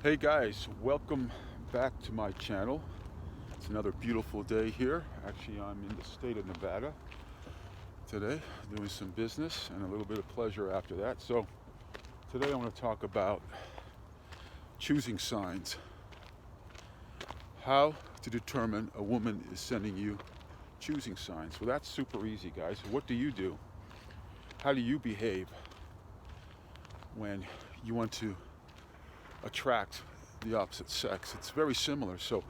Hey guys, welcome back to my channel. It's another beautiful day here. Actually, I'm in the state of Nevada today, doing some business and a little bit of pleasure after that. So today I want to talk about choosing signs. How to determine a woman is sending you choosing signs. Well, that's super easy, guys. What do you do? How do you behave when you want to attract the opposite sex? It's very similar. So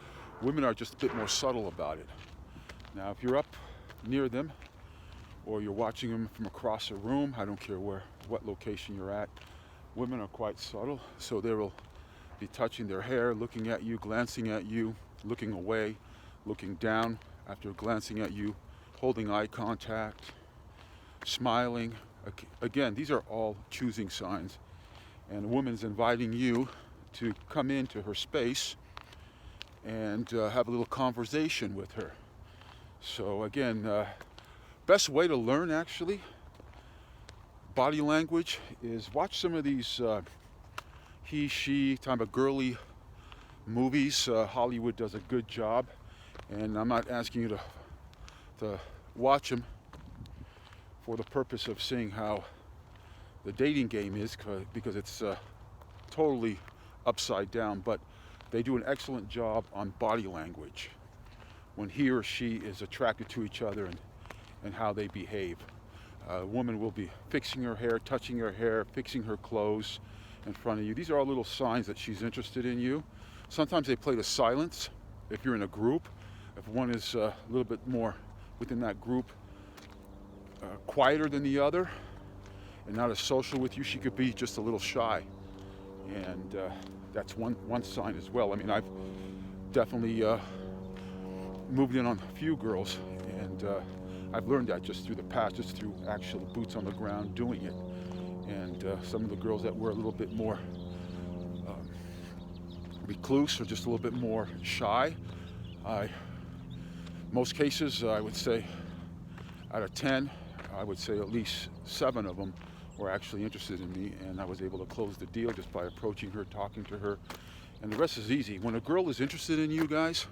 women are just a bit more subtle about it. Now, if you're up near them or you're watching them from across a room, I don't care what location you're at, women are quite subtle. So they will be touching their hair, looking at you, glancing at you, looking away, looking down after glancing at you, holding eye contact, smiling. Again, these are all choosing signs. And a woman's inviting you to come into her space and have a little conversation with her. So again, best way to learn actually body language is watch some of these he, she, kind of girly movies. Hollywood does a good job, and I'm not asking you to watch them for the purpose of seeing how the dating game is, because it's totally upside down, but they do an excellent job on body language when he or she is attracted to each other and how they behave. A woman will be fixing her hair, touching her hair, fixing her clothes in front of you. These are all little signs that she's interested in you. Sometimes they play to silence if you're in a group. If one is a little bit more within that group, quieter than the other and not as social with you, she could be just a little shy. And that's one sign as well. I mean, I've definitely moved in on a few girls, and I've learned that just through the past, just through actual boots on the ground doing it. And some of the girls that were a little bit more recluse or just a little bit more shy, most cases, I would say out of 10, I would say at least 7 of them were actually interested in me, and I was able to close the deal just by approaching her, talking to her, and the rest is easy. When a girl is interested in you guys,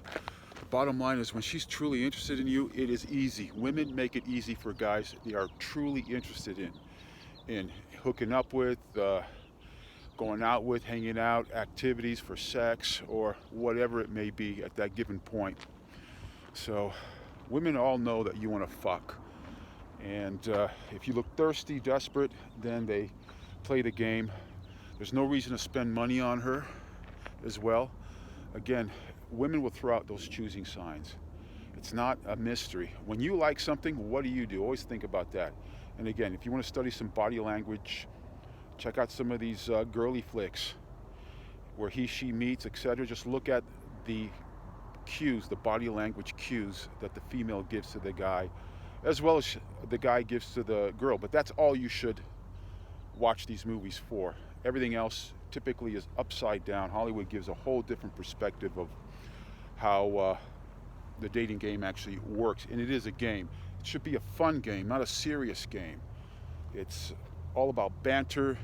the bottom line is when she's truly interested in you, it is easy. Women make it easy for guys they are truly interested in hooking up with, going out with, hanging out, activities for sex, or whatever it may be at that given point. So women all know that you want to fuck. And if you look thirsty, desperate, then they play the game. There's no reason to spend money on her as well. Again, women will throw out those choosing signs. It's not a mystery. When you like something, what do? Always think about that. And again, if you want to study some body language, check out some of these girly flicks where he, she meets, etc. Just look at the cues, the body language cues that the female gives to the guy, as well as the guy gives to the girl. But that's all you should watch these movies for. Everything else typically is upside down. Hollywood gives a whole different perspective of how the dating game actually works. And it is a game. It should be a fun game, not a serious game. It's all about banter,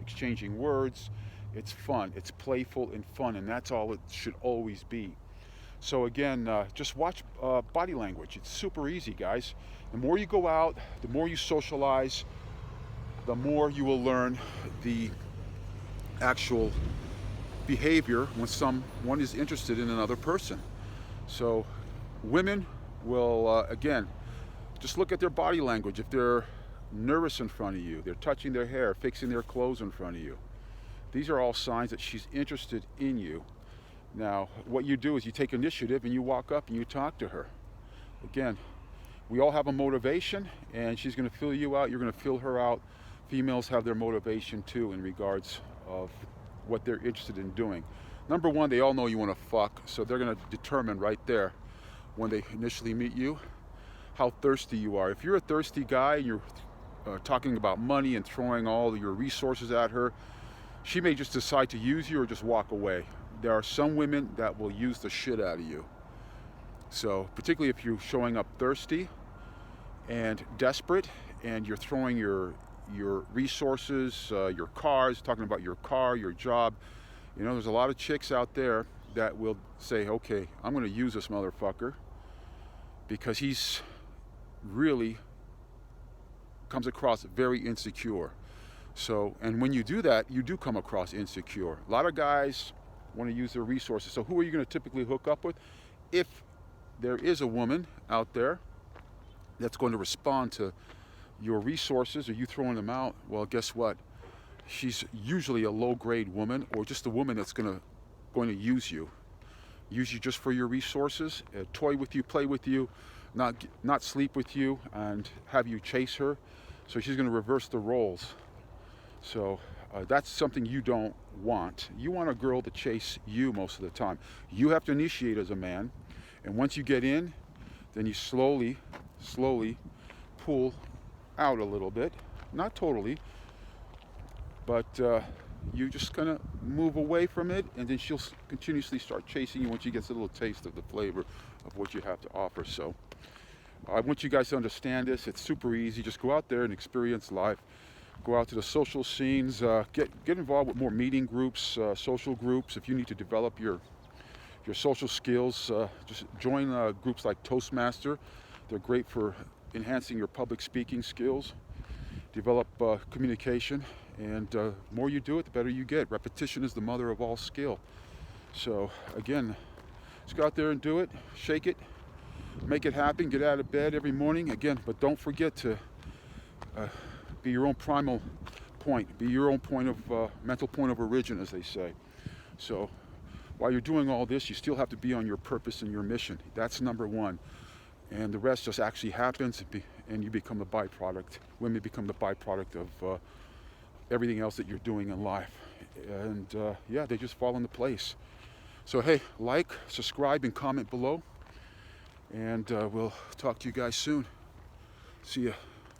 exchanging words. It's fun. It's playful and fun, and that's all it should always be. So again, just watch body language. It's super easy, guys. The more you go out, the more you socialize, the more you will learn the actual behavior when someone is interested in another person. So women will, again, just look at their body language. If they're nervous in front of you, they're touching their hair, fixing their clothes in front of you, these are all signs that she's interested in you. Now, what you do is you take initiative and you walk up and you talk to her. Again, we all have a motivation, and she's going to fill you out. You're going to fill her out. Females have their motivation too in regards of what they're interested in doing. Number one, they all know you want to fuck, so they're going to determine right there when they initially meet you how thirsty you are. If you're a thirsty guy and you're talking about money and throwing all your resources at her, she may just decide to use you or just walk away. There are some women that will use the shit out of you. So particularly if you're showing up thirsty and desperate and you're throwing your resources, your cars, talking about your car, your job, You know, there's a lot of chicks out there that will say, okay, I'm going to use this motherfucker because he's really comes across very insecure. So, and when you do that, you do come across insecure. A lot of guys want to use their resources. So who are you going to typically hook up with? If there is a woman out there that's going to respond to your resources or you throwing them out, well, guess what? She's usually a low-grade woman, or just a woman that's going to use you just for your resources, toy with you, play with you, not sleep with you, and have you chase her. So she's going to reverse the roles. So that's something you don't want. You want a girl to chase you most of the time. You have to initiate as a man, and once you get in, then you slowly pull out a little bit, not totally, but you just kind of move away from it, and then she'll continuously start chasing you once she gets a little taste of the flavor of what you have to offer. So I want you guys to understand this. It's super easy. Just go out there and experience life. Go out to the social scenes. Get involved with more meeting groups, social groups. If you need to develop your social skills, just join groups like Toastmaster. They're great for enhancing your public speaking skills. Develop communication, and the more you do it, the better you get. Repetition is the mother of all skill. So again, just go out there and do it. Shake it. Make it happen. Get out of bed every morning. Again, but don't forget to be your own primal point. Be your own point of mental point of origin, as they say. So while you're doing all this, you still have to be on your purpose and your mission. That's number one. And the rest just actually happens, and you become the byproduct. Women become the byproduct of everything else that you're doing in life. And yeah, they just fall into place. So hey, like, subscribe, and comment below. And we'll talk to you guys soon. See ya.